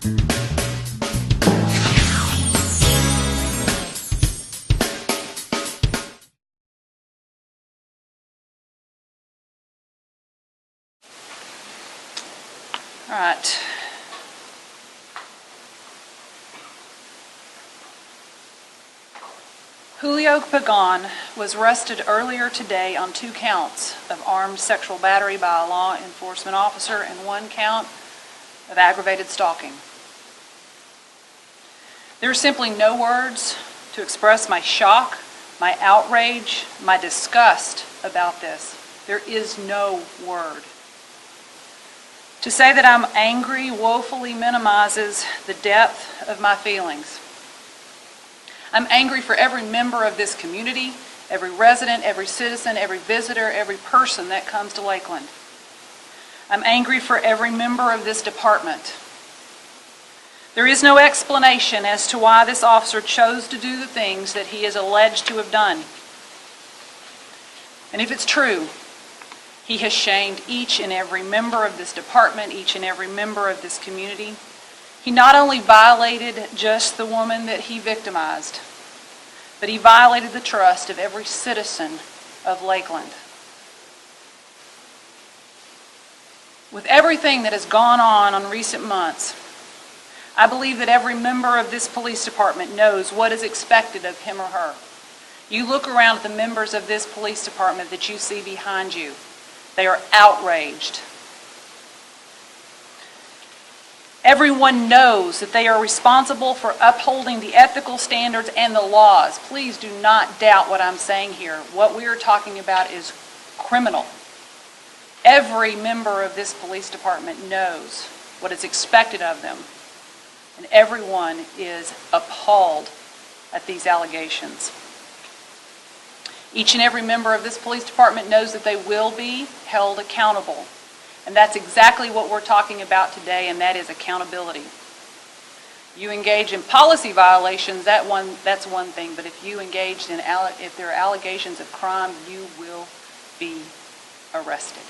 All right. Julio Pagan was arrested earlier today on 2 counts of armed sexual battery by a law enforcement officer and 1 count of aggravated stalking. There are simply no words to express my shock, my outrage, my disgust about this. There is no word. To say that I'm angry woefully minimizes the depth of my feelings. I'm angry for every member of this community, every resident, every citizen, every visitor, every person that comes to Lakeland. I'm angry for every member of this department. There is no explanation as to why this officer chose to do the things that he is alleged to have done. And if it's true, he has shamed each and every member of this department, each and every member of this community. He not only violated just the woman that he victimized, but he violated the trust of every citizen of Lakeland. With everything that has gone on recent months, I believe that every member of this police department knows what is expected of him or her. You look around at the members of this police department that you see behind you. They are outraged. Everyone knows that they are responsible for upholding the ethical standards and the laws. Please do not doubt what I'm saying here. What we are talking about is criminal. Every member of this police department knows what is expected of them, and everyone is appalled at these allegations. Each and every member of this police department knows that they will be held accountable. And that's exactly what we're talking about today, and that is accountability. You engage in policy violations, that's one thing, but if you engaged in, if there are allegations of crime, you will be arrested.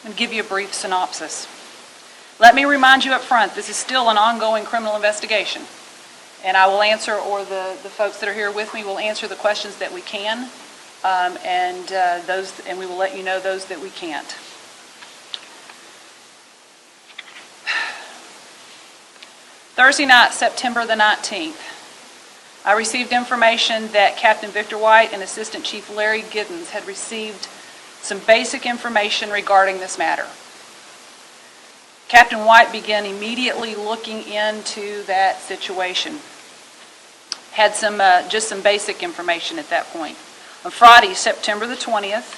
I'm going to give you a brief synopsis. Let me remind you up front, this is still an ongoing criminal investigation. And I will answer, or the folks that are here with me will answer the questions that we can. And we will let you know those that we can't. Thursday night, September the 19th, I received information that Captain Victor White and Assistant Chief Larry Giddens had received some basic information regarding this matter. Captain White began immediately looking into that situation. Had just some basic information at that point. On Friday, September the 20th,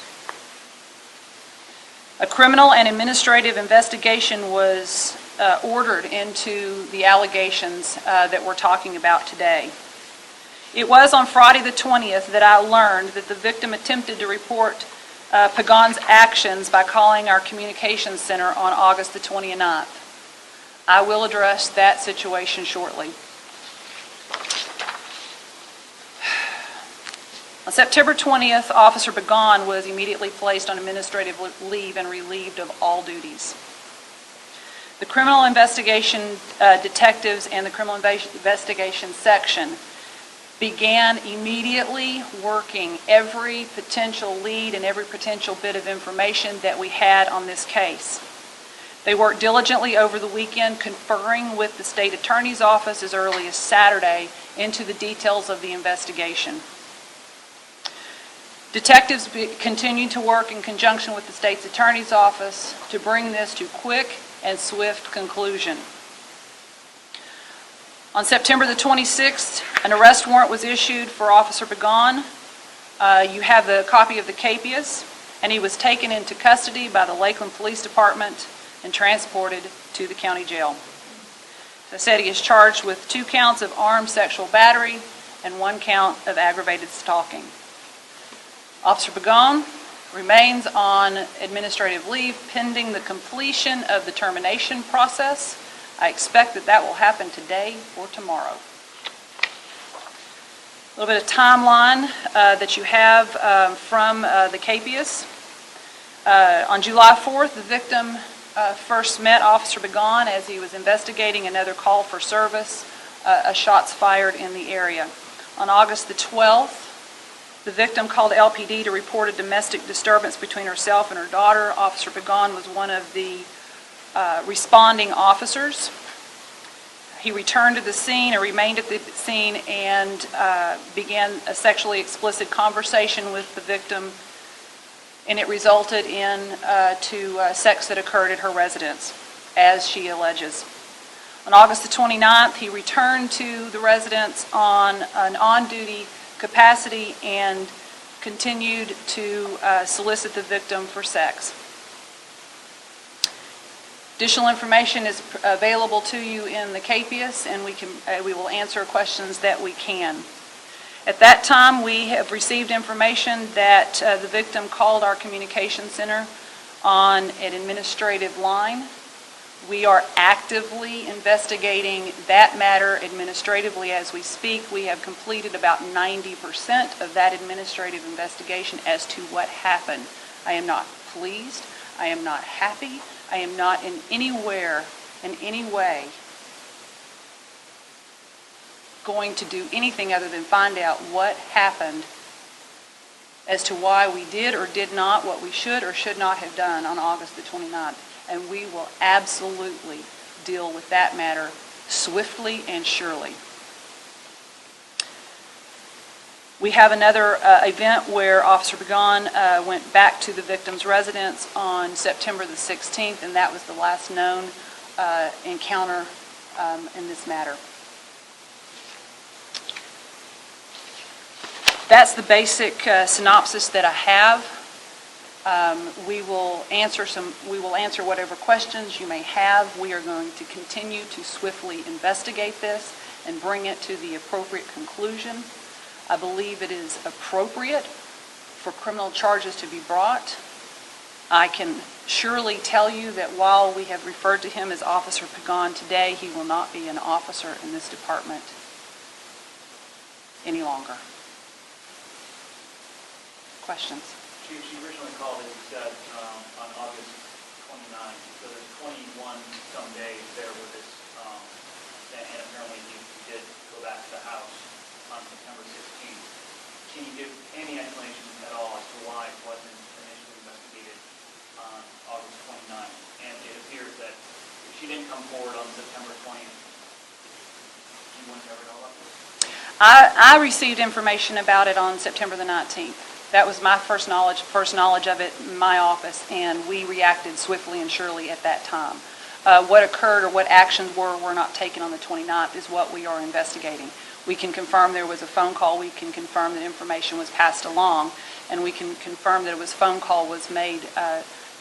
a criminal and administrative investigation was ordered into the allegations that we're talking about today. It was on Friday the 20th that I learned that the victim attempted to report Pagan's actions by calling our communications center on August the 29th. I will address that situation shortly. On September 20th, Officer Pagan was immediately placed on administrative leave and relieved of all duties. The criminal investigation detectives and the criminal investigation section began immediately working every potential lead and every potential bit of information that we had on this case. They worked diligently over the weekend, conferring with the state attorney's office as early as Saturday into the details of the investigation. Detectives continued to work in conjunction with the state's attorney's office to bring this to quick and swift conclusion. On September the 26th, an arrest warrant was issued for Officer Pagan. You have the copy of the capias, and he was taken into custody by the Lakeland Police Department and transported to the county jail. As I said, he is charged with 2 counts of armed sexual battery and 1 count of aggravated stalking. Officer Pagan remains on administrative leave pending the completion of the termination process. I expect that will happen today or tomorrow. A little bit of timeline that you have from the capias. On July 4th, the victim first met Officer Pagan as he was investigating another call for service, a shots fired in the area. On August the 12th, the victim called LPD to report a domestic disturbance between herself and her daughter. Officer Pagan was one of the responding officers. He returned to the scene or remained at the scene and began a sexually explicit conversation with the victim, and it resulted in sex that occurred at her residence, as she alleges. On August the 29th, he returned to the residence on an on-duty capacity and continued to solicit the victim for sex. Additional information is available to you in the CAPIAS, and we will answer questions that we can. At that time, we have received information that the victim called our communication center on an administrative line. We are actively investigating that matter administratively as we speak. We have completed about 90% of that administrative investigation as to what happened. I am not pleased. I am not happy. I am not in any way going to do anything other than find out what happened as to why we did or did not what we should or should not have done on August the 29th. And we will absolutely deal with that matter swiftly and surely. We have another event where Officer Pagan went back to the victim's residence on September the 16th, and that was the last known encounter in this matter. That's the basic synopsis that I have. We will answer whatever questions you may have. We are going to continue to swiftly investigate this and bring it to the appropriate conclusion. I believe it is appropriate for criminal charges to be brought. I can surely tell you that while we have referred to him as Officer Pagan today, he will not be an officer in this department any longer. Questions? She originally called, as you said, on August 29th, so there's 21 some days there with this, and apparently he did go back to the house on September 16th. Can you give any explanation at all as to why it wasn't initially investigated on August 29th? And it appears that if she didn't come forward on September 20th, you wouldn't cover it all up? I received information about it on September the 19th. That was my first knowledge of it in my office, and we reacted swiftly and surely at that time. What occurred or what actions were not taken on the 29th is what we are investigating. We can confirm there was a phone call. We can confirm that information was passed along, and we can confirm that a phone call was made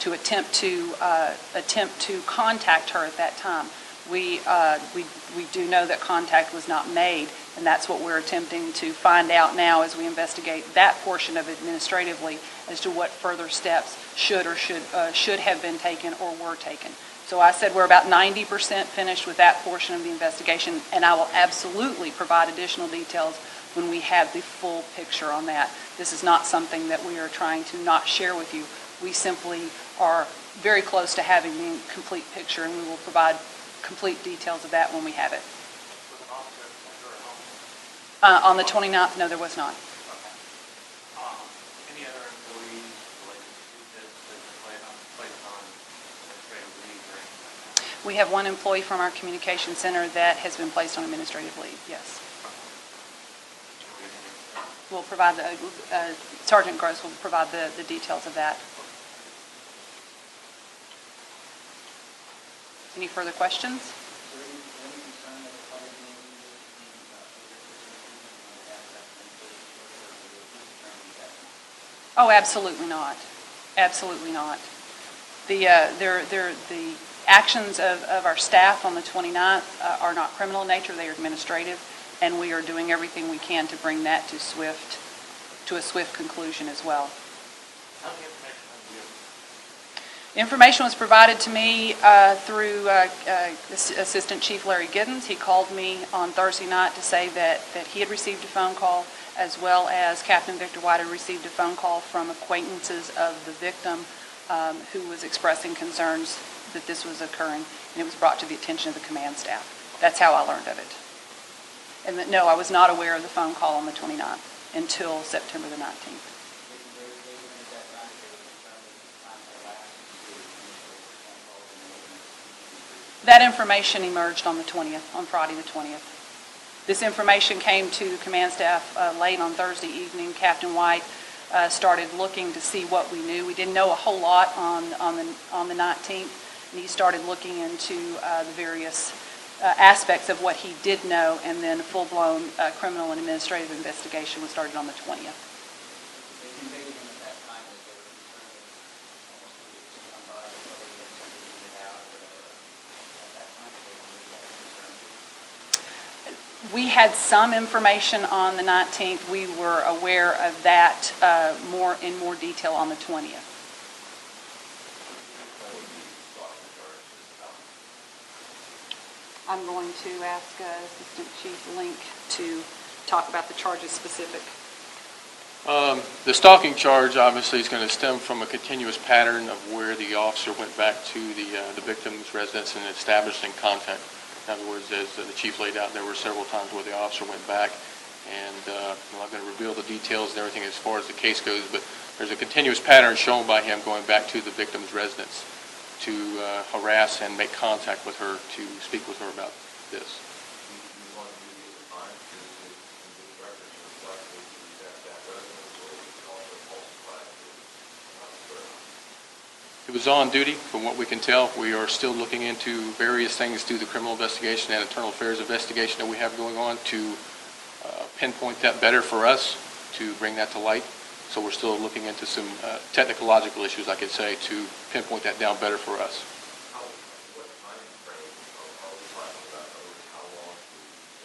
to attempt to contact her at that time. We do know that contact was not made, and that's what we're attempting to find out now as we investigate that portion of it administratively as to what further steps should have been taken or were taken. So I said we're about 90% finished with that portion of the investigation, and I will absolutely provide additional details when we have the full picture on that. This is not something that we are trying to not share with you. We simply are very close to having the complete picture, and we will provide complete details of that when we have it. Was an officer at her home? On the 29th, no, there was not. Okay. Any other employees related to this that are placed on administrative leave or anything like that? We have one employee from our communication center that has been placed on administrative leave, yes. We'll provide Sergeant Gross will provide the details of that. Any further questions? Oh, absolutely not. Absolutely not. The actions of our staff on the 29th are not criminal in nature. They are administrative, and we are doing everything we can to bring that to a swift conclusion as well. How's the information on you? Information was provided to me through Assistant Chief Larry Giddens. He called me on Thursday night to say that he had received a phone call, as well as Captain Victor White had received a phone call from acquaintances of the victim who was expressing concerns that this was occurring, and it was brought to the attention of the command staff. That's how I learned of it. And that, no, I was not aware of the phone call on the 29th until September the 19th. That information emerged on the 20th, on Friday the 20th. This information came to command staff late on Thursday evening. Captain White started looking to see what we knew. We didn't know a whole lot on the 19th, and he started looking into the various aspects of what he did know, and then a full-blown criminal and administrative investigation was started on the 20th. We had some information on the 19th. We were aware of that in more detail on the 20th. I'm going to ask Assistant Chief Link to talk about the charges specific. The stalking charge obviously is going to stem from a continuous pattern of where the officer went back to the victim's residence and establishing contact. In other words, as the chief laid out, there were several times where the officer went back, and I'm not going to reveal the details and everything as far as the case goes, but there's a continuous pattern shown by him going back to the victim's residence to harass and make contact with her, to speak with her about this. He was on duty, from what we can tell. We are still looking into various things through the criminal investigation and internal affairs investigation that we have going on to pinpoint that better for us, to bring that to light. So we're still looking into some technological issues, I could say, to pinpoint that down better for us. What time frame are we talking about? How long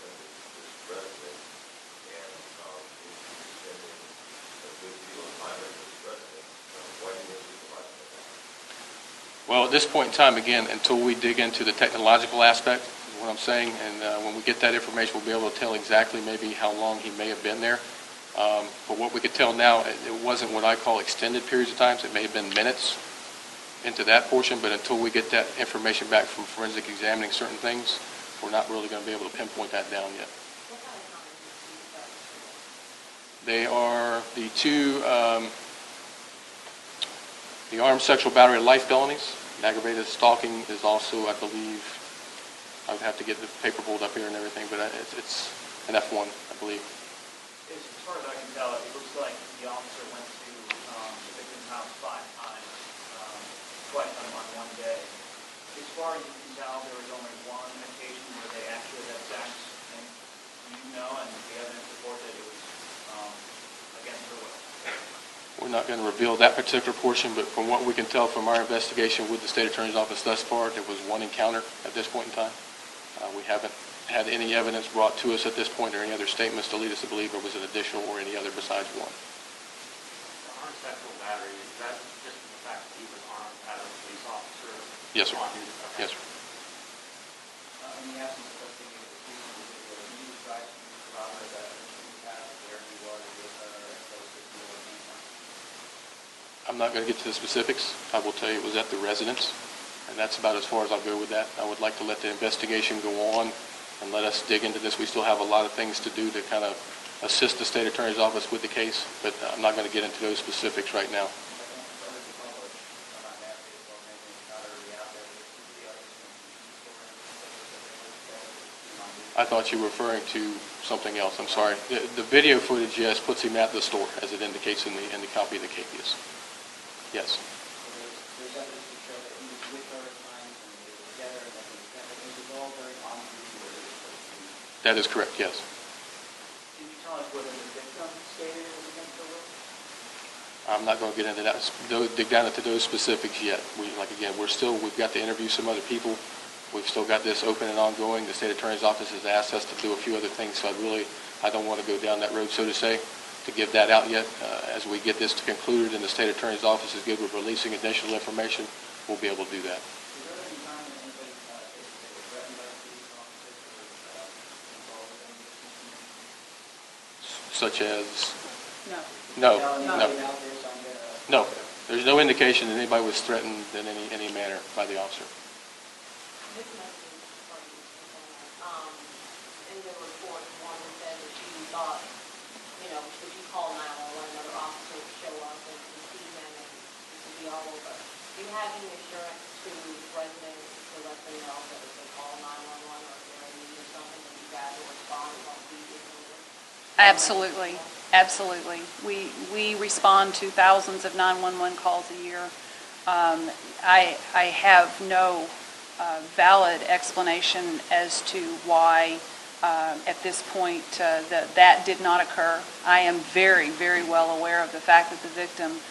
this resident and spending a good deal of time with this resident? Why do you supervise that? Well, at this point in time, again, until we dig into the technological aspect, is what I'm saying, and when we get that information, we'll be able to tell exactly maybe how long he may have been there. But what we could tell now, it wasn't what I call extended periods of time. It may have been minutes into that portion, but until we get that information back from forensic examining certain things, we're not really going to be able to pinpoint that down yet. They are the two, the armed sexual battery of life felonies. Aggravated stalking is also, I believe, I would have to get the paper pulled up here and everything, but it's an F1, I believe. As far as I can tell, it looks like the officer went to the victim's house 5 times, twice on one day. As far as you can tell, there was only one occasion where they actually had sex, and you know, and the evidence supports that it was against her will. We're not going to reveal that particular portion, but from what we can tell from our investigation with the State Attorney's Office thus far, there was one encounter at this point in time. We haven't had any evidence brought to us at this point or any other statements to lead us to believe there was an additional or any other besides one. The armed sexual battery, is that just the fact that he was armed as a police officer? Yes, sir. On duty? Okay. Yes, sir. In the absence of us being able to see some video, can you try to corroborate that in past where he was with her and those that you were looking for? I'm not going to get to the specifics. I will tell you it was at the residence, and that's about as far as I'll go with that. I would like to let the investigation go on and let us dig into this. We still have a lot of things to do to kind of assist the State Attorney's Office with the case, but I'm not going to get into those specifics right now. I thought you were referring to something else. I'm sorry. The video footage, yes, puts him at the store, as it indicates in the copy of the case. Yes. There's evidence to show that he was with her at times and they were together and that it was all very on duty where he was supposed to be. That is correct, yes. Can you tell us whether the victim stated it was against her will? I'm not going to get into that, dig down into those specifics yet. We've got to interview some other people. We've still got this open and ongoing. The State Attorney's Office has asked us to do a few other things, so I don't want to go down that road, so to say, to give that out yet. As we get this to conclude and the State Attorney's Office is good with releasing additional information, we'll be able to do that. Was there any time that anybody stated they were threatened by police officers or involved with any Such as? No. No, telling no, anybody out there, so I'm gonna... no, There's no indication that anybody was threatened in any manner by the officer. This message from in the report, one said that she thought, if you call 911, another officer would show up and see him and this would be all over. Do you have any assurance to residents to let them know that if they call 911 or if they're in need of something, that you guys will respond and won't be ignored? Absolutely, absolutely. We respond to thousands of 911 calls a year. I have no valid explanation as to why at this point that did not occur. I am very, very well aware of the fact that the victim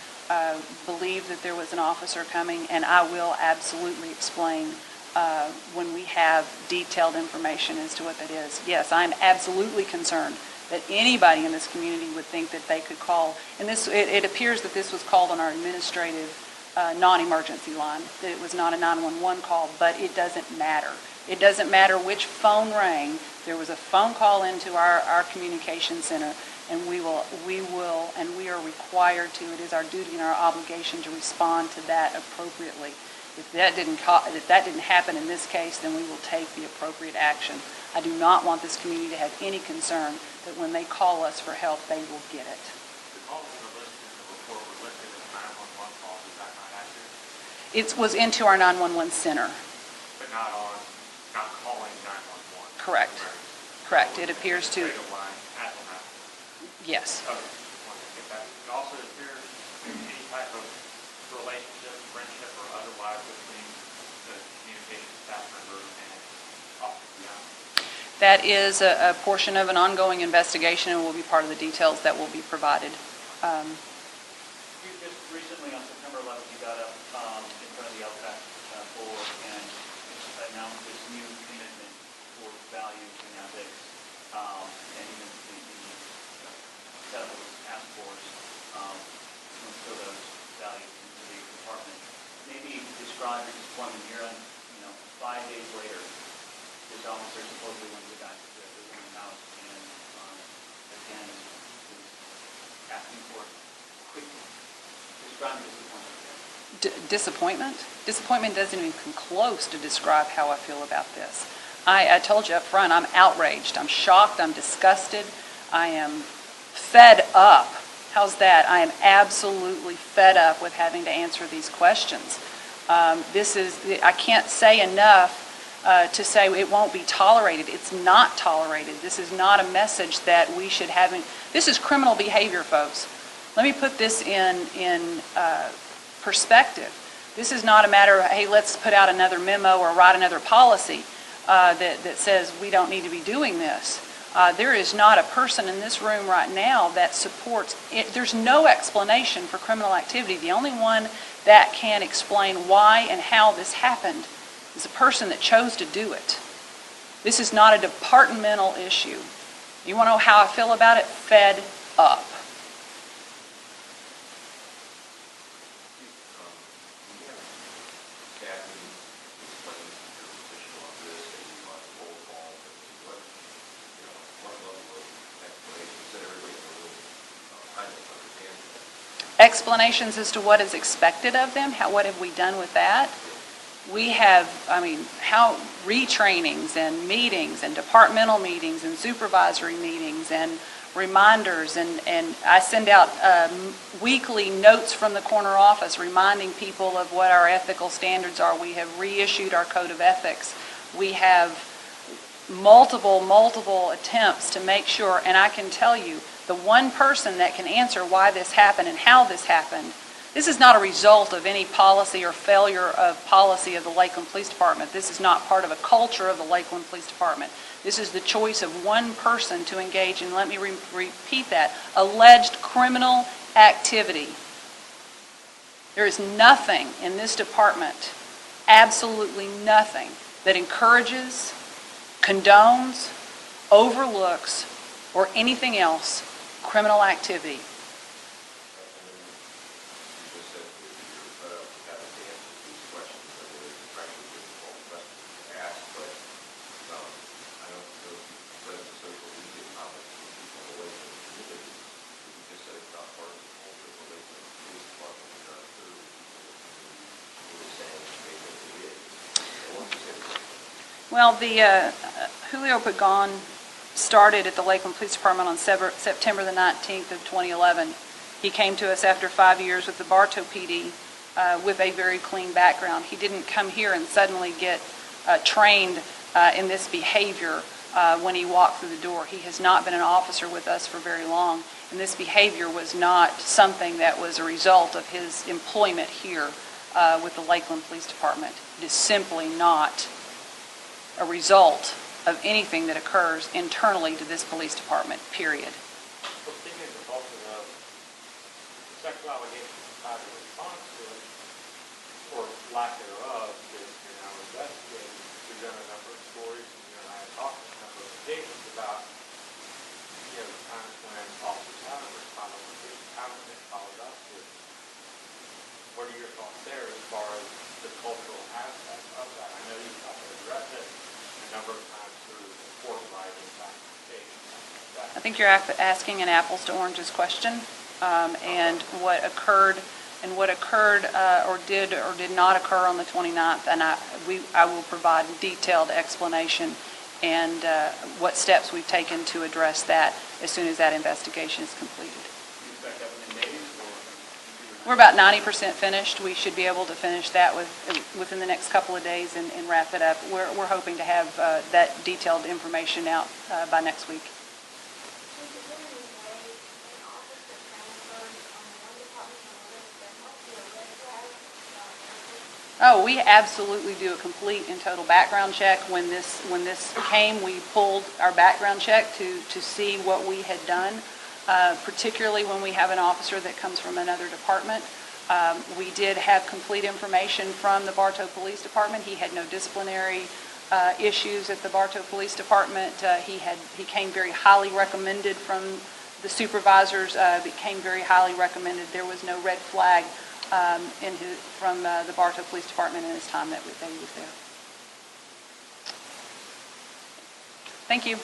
believed that there was an officer coming, and I will absolutely explain when we have detailed information as to what that is. Yes, I'm absolutely concerned that anybody in this community would think that they could call, and it appears that this was called on our administrative non-emergency line, that it was not a 911 call, but it doesn't matter. It doesn't matter which phone rang. There was a phone call into our communication center, and we are required to. It is our duty and our obligation to respond to that appropriately. If that didn't happen in this case, then we will take the appropriate action. I do not want this community to have any concern that when they call us for help, they will get it. The calls that are listed in the report were listed as 911 calls, is that not accurate? It was into our 911 center. But not calling 911? Correct. Correct. It appears to, Straight line at the 911. yes. Okay, just wanted to get that. And also, is there any type of relationship, friendship, or otherwise between the communications staff member and Officer Young? That is a portion of an ongoing investigation and will be part of the details that will be provided. You just recently, on September 11th, you got up in front of the LPAC board and announced this new commitment towards values and ethics, and even the setup of this task force to instill those values into the department. Maybe describe your disappointment here on, 5 days later, this officer supposedly went to the guy to the house and again is asking for it quickly. Describe your disappointment. Disappointment? Disappointment doesn't even come close to describe how I feel about this. I told you up front, I'm outraged, I'm shocked, I'm disgusted, I am fed up. How's that? I am absolutely fed up with having to answer these questions. I can't say enough to say it won't be tolerated. It's not tolerated. This is not a message that we should have. This is criminal behavior, folks. Let me put this in perspective. This is not a matter of, hey, let's put out another memo or write another policy that says we don't need to be doing this. There is not a person in this room right now that supports it. There's no explanation for criminal activity. The only one that can explain why and how this happened is a person that chose to do it. This is not a departmental issue. You want to know how I feel about it? Fed up. Explanations as to what is expected of them, what have we done with that? We have, how retrainings and meetings and departmental meetings and supervisory meetings and reminders, and I send out weekly notes from the corner office reminding people of what our ethical standards are. We have reissued our code of ethics. We have multiple attempts to make sure, and I can tell you, the one person that can answer why this happened and how this happened, this is not a result of any policy or failure of policy of the Lakeland Police Department. This is not part of a culture of the Lakeland Police Department. This is the choice of one person to engage in, let me repeat that, alleged criminal activity. There is nothing in this department, absolutely nothing, that encourages, condones, overlooks, or anything else criminal activity. Well, the Julio Pagan started at the Lakeland Police Department on September the 19th of 2011. He came to us after 5 years with the Bartow PD with a very clean background. He didn't come here and suddenly get trained in this behavior when he walked through the door. He has not been an officer with us for very long, and this behavior was not something that was a result of his employment here with the Lakeland Police Department. It is simply not a result of anything that occurs internally to this police department, period. Well, speaking of the bulk of the sexual allegations tied to response to it, or lack thereof, that you're now investigating, you've done a number of stories, and you and I have talked on a number of occasions about, the times when officers haven't responded, when cases haven't been followed up with. What are your thoughts there as far as the cultural aspect of that? I know you've tried to address it a number of times through court writing, documentation, things like that. I think you're asking an apples to oranges question, and what occurred or did not occur on the 29th, and I will provide a detailed explanation and what steps we've taken to address that as soon as that investigation is completed. Do you expect that within days or? We're about 90% finished. We should be able to finish that within the next couple of days and wrap it up. We're hoping to have that detailed information out by next week. Oh, we absolutely do a complete and total background check. When this came, we pulled our background check to see what we had done, particularly when we have an officer that comes from another department. We did have complete information from the Bartow Police Department. He had no disciplinary issues at the Bartow Police Department. He came very highly recommended from the supervisors. Became very highly recommended. There was no red flag from the Bartow Police Department in his time that he was there. Thank you.